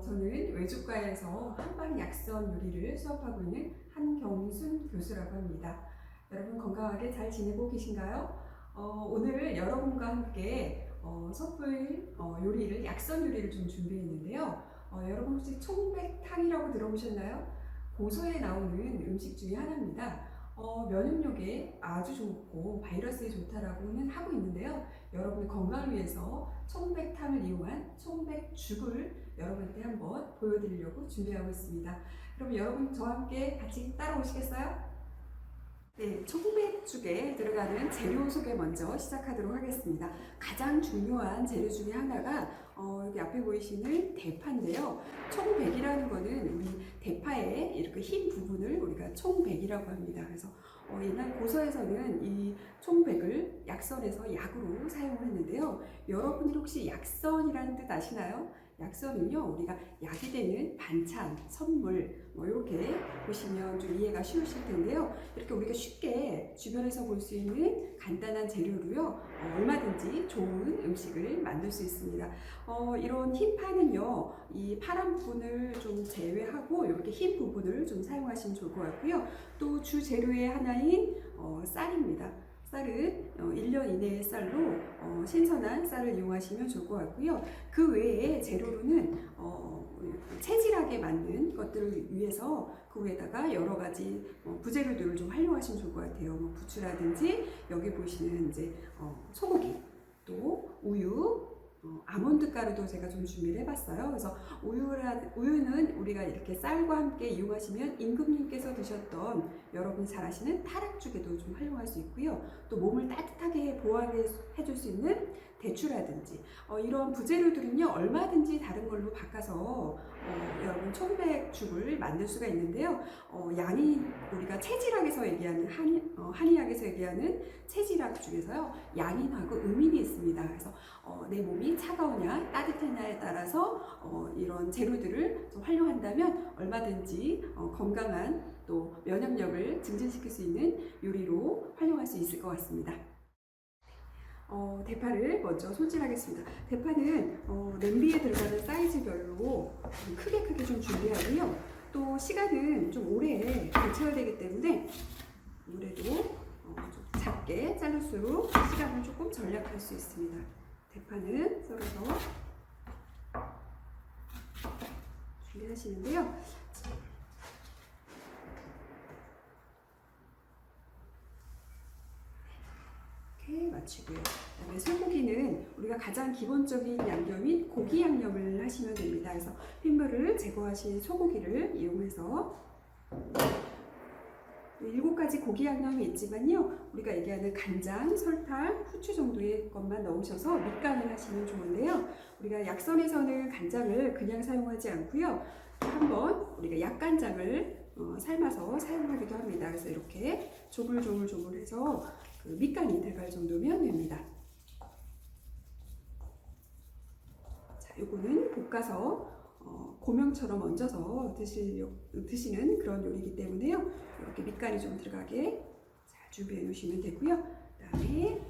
저는 외주과에서 한방 약선 요리를 수업하고 있는 한경순 교수라고 합니다. 여러분 건강하게 잘 지내고 계신가요? 오늘 여러분과 함께 섣불 요리를 약선 요리를 좀 준비했는데요. 여러분 혹시 청백탕이라고 들어보셨나요? 고소에 나오는 음식 중에 하나입니다. 면역력에 아주 좋고 바이러스에 좋다라고는 하고 있는데요. 여러분의 건강을 위해서 청백탕을 이용한 청백죽을 여러분께 한번 보여드리려고 준비하고 있습니다. 그럼 여러분 저와 함께 같이 따라오시겠어요? 네, 청백죽에 들어가는 재료 소개 먼저 시작하도록 하겠습니다. 가장 중요한 재료 중에 하나가 여기 앞에 보이시는 대파인데요. 청백이라는 거는 우리 대파의 이렇게 흰 부분을 우리가 청백이라고 합니다. 그래서 옛날 고서에서는 이 청백을 약선에서 약으로 사용을 했는데요. 여러분이 혹시 약선이라는 뜻 아시나요? 약선은요, 우리가 약이 되는 반찬, 선물, 이렇게 보시면 좀 이해가 쉬우실 텐데요. 이렇게 우리가 쉽게 주변에서 볼 수 있는 간단한 재료로요, 얼마든지 좋은 음식을 만들 수 있습니다. 이런 흰 파는요, 이 파란 부분을 좀 제외하고 이렇게 흰 부분을 좀 사용하시면 좋을 것 같고요. 또 주 재료의 하나인 쌀입니다. 쌀은 1년 이내의 쌀로 신선한 쌀을 이용하시면 좋을 것 같고요. 그 외에 재료로는 체질하게 만든 것들을 위해서 그 위에다가 여러 가지 부재료들을 좀 활용하시면 좋을 것 같아요. 부추라든지 여기 보시는 이제 소고기, 또 우유, 아몬드 가루도 제가 좀 준비를 해봤어요. 그래서 우유는 우리가 이렇게 쌀과 함께 이용하시면 임금님께서 드셨던 여러분이 잘 아시는 타락죽에도 좀 활용할 수 있고요. 또 몸을 따뜻하게 보호하게 해줄 수 있는 대추라든지 이런 부재료들은요, 얼마든지 다른 걸로 바꿔서 여러분 청백죽을 만들 수가 있는데요. 양이 우리가 체질학에서 얘기하는 한의학에서 얘기하는 체질학 중에서요, 양인하고 음인이 있습니다. 그래서 내 몸이 차가우냐 따뜻하냐에 따라서 이런 재료들을 좀 활용한다면 얼마든지 건강한 또 면역력을 증진시킬 수 있는 요리로 활용할 수 있을 것 같습니다. 대파를 먼저 손질하겠습니다. 대파는 냄비에 들어가는 사이즈별로 크게 좀 준비하고요. 또 시간은 좀 오래 데쳐야 되기 때문에 물에도 좀 작게 자를수록 시간을 조금 절약할 수 있습니다. 대파는 썰어서 준비하시는데요. 이렇게 마치고요. 그다음에 쇠고기는 우리가 가장 기본적인 양념인 고기 양념을 하시면 됩니다. 그래서 핏물을 제거하신 소고기를 이용해서 7가지 고기 양념이 있지만요, 우리가 얘기하는 간장, 설탕, 후추 정도의 것만 넣으셔서 밑간을 하시면 좋은데요. 우리가 약선에서는 간장을 그냥 사용하지 않고요, 한번 우리가 약간장을 삶아서 사용하기도 합니다. 그래서 이렇게 조물조물해서 그 밑간이 들어갈 정도면 됩니다. 자, 요거는 볶아서 고명처럼 얹어서 드시는 그런 요리이기 때문에요. 이렇게 밑간이 좀 들어가게 잘 준비해 놓으시면 되고요. 그다음에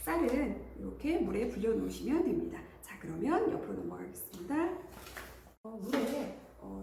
쌀은 이렇게 물에 불려 놓으시면 됩니다. 자, 그러면 옆으로 넘어가겠습니다. 물에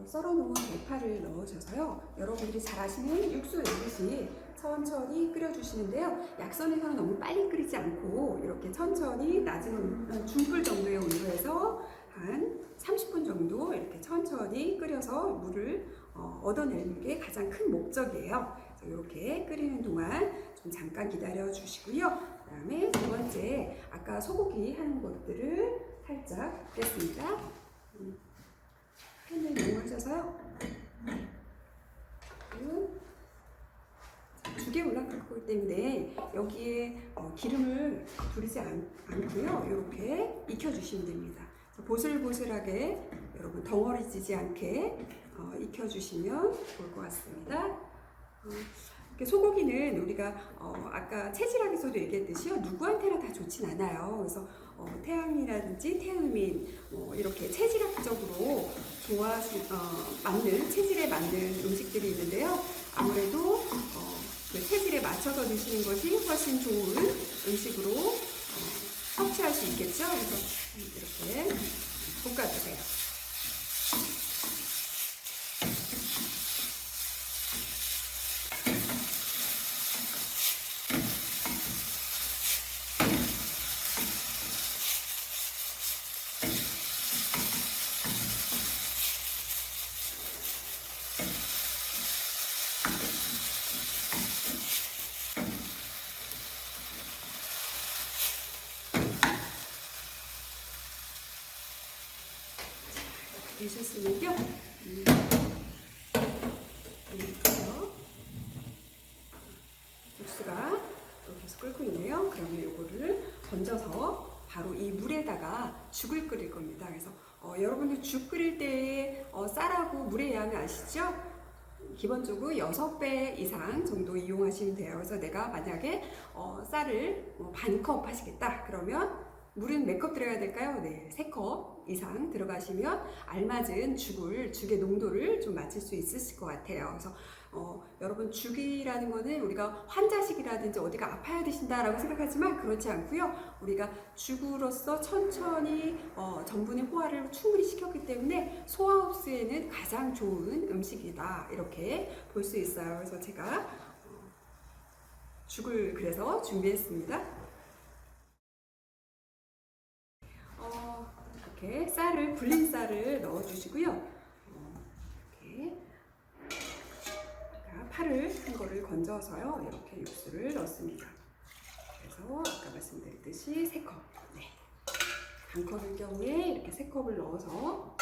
썰어 놓은 대파를 넣으셔서요, 여러분들이 잘 아시는 육수 내듯이 천천히 끓여주시는데요. 약선에서는 너무 빨리 끓이지 않고 이렇게 천천히 낮은 중불 정도의 온도에서 한 30분 정도 이렇게 천천히 끓여서 물을 얻어내는 게 가장 큰 목적이에요. 그래서 이렇게 끓이는 동안 좀 잠깐 기다려 주시고요. 그 다음에 두 번째, 아까 소고기 하는 것들을 살짝 붓겠습니다. 팬을 이용하셔서요, 죽에 올라갈 거기 때문에 여기에 기름을 두르지 않고요, 이렇게 익혀주시면 됩니다. 보슬보슬하게 여러분 덩어리지지 않게 익혀주시면 좋을 것 같습니다. 이렇게 소고기는 우리가 아까 체질학에서도 얘기했듯이요, 누구한테나 다 좋진 않아요. 그래서 태양이라든지 태음인 이렇게 체질학적으로 맞는 체질에 맞는 음식들이 있는데요. 아무래도 그 체질에 맞춰서 드시는 것이 훨씬 좋은 음식으로 섭취할 수 있겠죠. 그래서 이렇게 볶아주세요. 보셨으면요. 육수가 계속 끓고 있네요. 그러면 이거를 건져서 바로 이 물에다가 죽을 끓일 겁니다. 그래서 여러분들 죽 끓일 때에 쌀하고 물의 양을 아시죠? 기본적으로 6배 이상 정도 이용하시면 돼요. 그래서 내가 만약에 쌀을 반컵 하시겠다 그러면 물은 몇 컵 들어가야 될까요? 네, 3컵 이상 들어가시면 알맞은 죽의 농도를 좀 맞출 수 있으실 것 같아요. 그래서 여러분 죽이라는 거는 우리가 환자식이라든지 어디가 아파야 드신다라고 생각하지만 그렇지 않고요. 우리가 죽으로서 천천히 전분의 호화를 충분히 시켰기 때문에 소화 흡수에는 가장 좋은 음식이다 이렇게 볼 수 있어요. 그래서 제가 죽을 그래서 준비했습니다. 이렇게 불린 쌀을 넣어주시고요. 이렇게 파를 한 거를 건져서요. 이렇게 육수를 넣습니다. 그래서 아까 말씀드렸듯이 3컵. 네. 반컵일 경우에 이렇게 3컵을 넣어서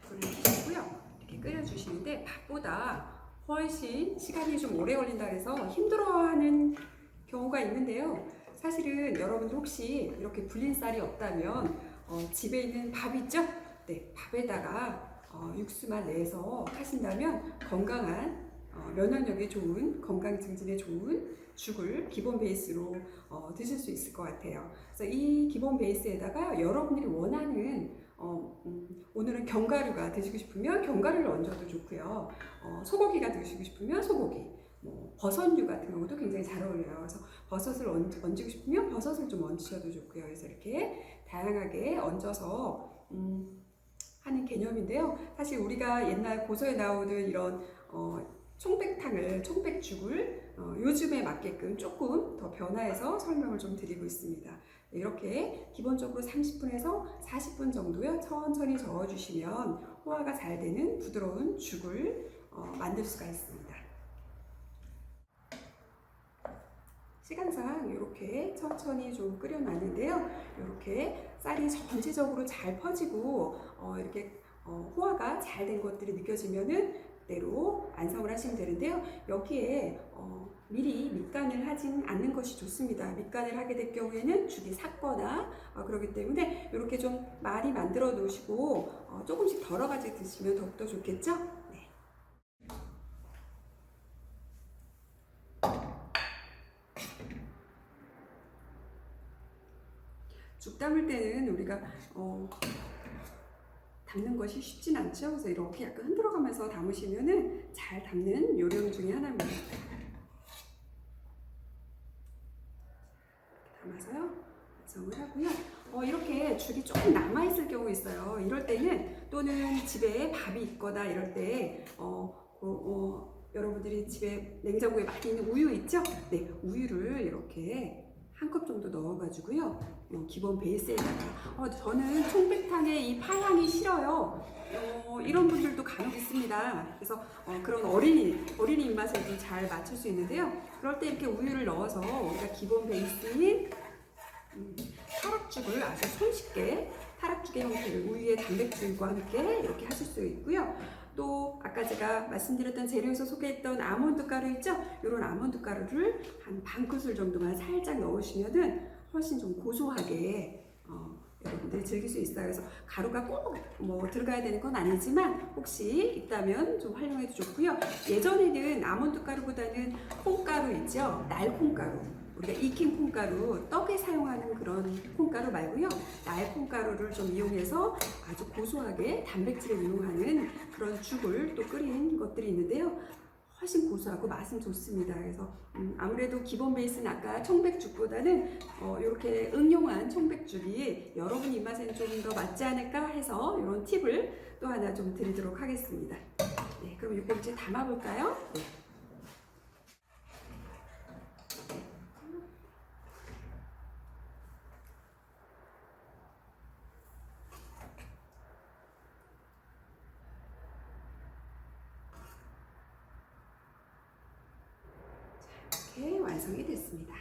불을 주시고요. 이렇게 끓여주시는데 밥보다 훨씬 시간이 좀 오래 걸린다 해서 힘들어하는 경우가 있는데요. 사실은 여러분들 혹시 이렇게 불린 쌀이 없다면 집에 있는 밥 있죠? 네, 밥에다가 육수만 내서 하신다면 건강한 면역력에 좋은 건강 증진에 좋은 죽을 기본 베이스로 드실 수 있을 것 같아요. 그래서 이 기본 베이스에다가 여러분들이 원하는 오늘은 견과류가 드시고 싶으면 견과류를 얹어도 좋고요. 소고기가 드시고 싶으면 소고기, 버섯류 같은 경우도 굉장히 잘 어울려요. 그래서 버섯을 얹고 싶으면 버섯을 좀 얹으셔도 좋고요. 그래서 이렇게 다양하게 얹어서 하는 개념인데요. 사실 우리가 옛날 고서에 나오는 이런 총백죽을 요즘에 맞게끔 조금 더 변화해서 설명을 좀 드리고 있습니다. 이렇게 기본적으로 30분에서 40분 정도요 천천히 저어주시면 호화가 잘 되는 부드러운 죽을 만들 수가 있습니다. 시간상 이렇게 천천히 좀 끓여놨는데요. 이렇게 쌀이 전체적으로 잘 퍼지고 이렇게 호화가 잘 된 것들이 느껴지면은 그대로 완성을 하시면 되는데요. 여기에 미리 밑간을 하진 않는 것이 좋습니다. 밑간을 하게 될 경우에는 죽이 삭거나 그렇기 때문에 이렇게 좀 많이 만들어 놓으시고 조금씩 덜어가지고 드시면 더욱더 좋겠죠? 네. 죽 담을 때는 우리가 담는 것이 쉽진 않죠. 그래서 이렇게 약간 흔들어가면서 담으시면은 잘 담는 요령 중에 하나입니다. 담아서요 완성을 하고요. 이렇게 죽이 조금 남아있을 경우 있어요. 이럴 때는 또는 집에 밥이 있거나 이럴 때 여러분들이 집에 냉장고에 많이 있는 우유 있죠? 네, 우유를 이렇게 1컵 정도 넣어가지고요. 기본 베이스에다가 저는 총백탕에 이 파향이 싫어요. 이런 분들도 간혹 있습니다. 그래서 그런 어린이 입맛에도 잘 맞출 수 있는데요. 그럴 때 이렇게 우유를 넣어서 우리가 기본 베이스인 타락죽을 아주 손쉽게 타락죽의 형태를 우유의 단백질과 함께 이렇게 하실 수 있고요. 또 아까 제가 말씀드렸던 재료에서 소개했던 아몬드 가루 있죠? 이런 아몬드 가루를 한 반 큰술 정도만 살짝 넣으시면은 훨씬 좀 고소하게 여러분들이 즐길 수 있어요. 그래서 가루가 꼭 들어가야 되는 건 아니지만 혹시 있다면 좀 활용해도 좋고요. 예전에는 아몬드 가루보다는 콩가루 있죠? 날콩가루. 우리가 익힌 콩가루, 떡에 사용하는 그런 콩가루 말고요. 날콩가루를 좀 이용해서 아주 고소하게 단백질을 이용하는 그런 죽을 또 끓인 것들이 있는데요. 훨씬 고소하고 맛은 좋습니다. 그래서 아무래도 기본 베이스는 아까 청백죽보다는 이렇게 응용한 청백죽이 여러분 입맛에는 좀 더 맞지 않을까 해서 이런 팁을 또 하나 좀 드리도록 하겠습니다. 네, 그럼 이거 이제 담아볼까요? 네. 이렇게 완성이 됐습니다.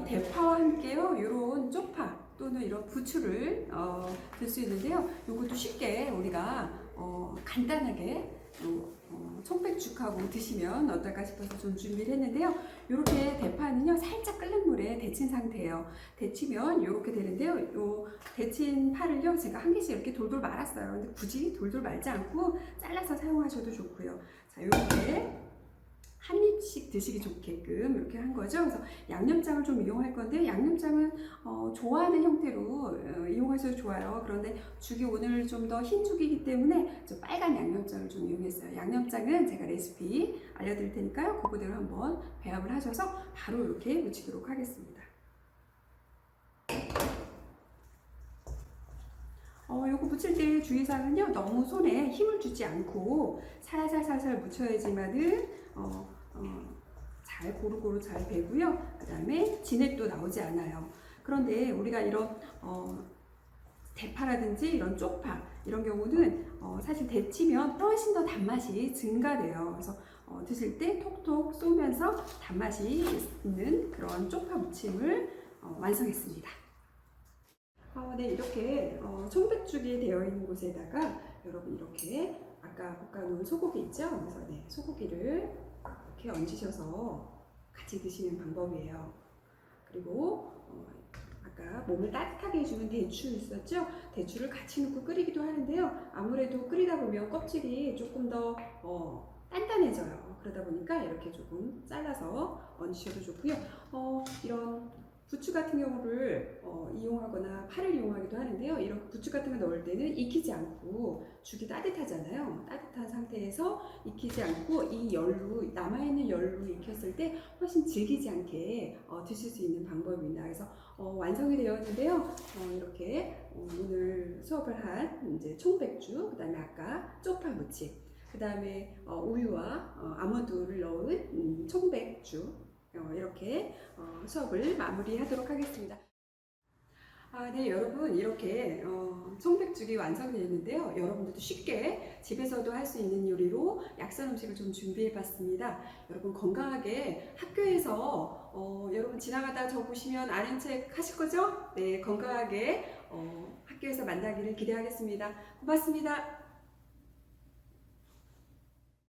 대파와 함께요, 이런 쪽파 또는 이런 부추를 들 수 있는데요. 이것도 쉽게 우리가 간단하게 청백죽하고 드시면 어떨까 싶어서 좀 준비를 했는데요. 이렇게 대파는요, 살짝 끓는 물에 데친 상태예요. 데치면 이렇게 되는데요. 요 데친 파를요, 제가 한 개씩 이렇게 돌돌 말았어요. 근데 굳이 돌돌 말지 않고 잘라서 사용하셔도 좋고요. 자, 이렇게 한 입씩 드시기 좋게끔 이렇게 한 거죠. 그래서 양념장을 좀 이용할 건데, 양념장은 좋아하는 형태로 이용하셔도 좋아요. 그런데 죽이 오늘 좀 더 흰 죽이기 때문에 저 빨간 양념장을 좀 이용했어요. 양념장은 제가 레시피 알려드릴 테니까요. 그거대로 한번 배합을 하셔서 바로 이렇게 무치도록 하겠습니다. 요거 무칠 때 주의사항은요, 너무 손에 힘을 주지 않고 살살살살 묻혀야지만은 잘 고루고루 잘 배고요. 그 다음에 진액도 나오지 않아요. 그런데 우리가 이런 대파라든지 이런 쪽파 이런 경우는 사실 데치면 훨씬 더 단맛이 증가돼요. 그래서 드실 때 톡톡 쏘면서 단맛이 있는 그런 쪽파 무침을 완성했습니다. 네, 이렇게 청백죽이 되어 있는 곳에다가 여러분 이렇게 아까 볶아놓은 소고기 있죠? 그래서 네, 소고기를 이렇게 얹으셔서 같이 드시는 방법이에요. 그리고 아까 몸을 따뜻하게 해주는 대추 있었죠? 대추를 같이 넣고 끓이기도 하는데요. 아무래도 끓이다 보면 껍질이 조금 더 단단해져요. 그러다 보니까 이렇게 조금 잘라서 얹으셔도 좋고요. 이런 부추 같은 경우를 이용하거나 파를 이용하기도 하는데요. 이런 부추 같은 거 넣을 때는 익히지 않고, 죽이 따뜻하잖아요. 따뜻한 상태에서 익히지 않고 이 열로, 남아있는 열로 익혔을 때 훨씬 질기지 않게 드실 수 있는 방법입니다. 그래서 완성이 되었는데요. 이렇게 오늘 수업을 한 이제 청백죽, 그 다음에 아까 쪽파 무침, 그 다음에 우유와 아몬드를 넣은 청백죽, 이렇게 수업을 마무리하도록 하겠습니다. 네, 여러분 이렇게 청백죽이 완성되었는데요. 여러분들도 쉽게 집에서도 할 수 있는 요리로 약선 음식을 좀 준비해봤습니다. 여러분 건강하게 학교에서 여러분 지나가다 저 보시면 아는 책 하실 거죠? 네, 건강하게 학교에서 만나기를 기대하겠습니다. 고맙습니다.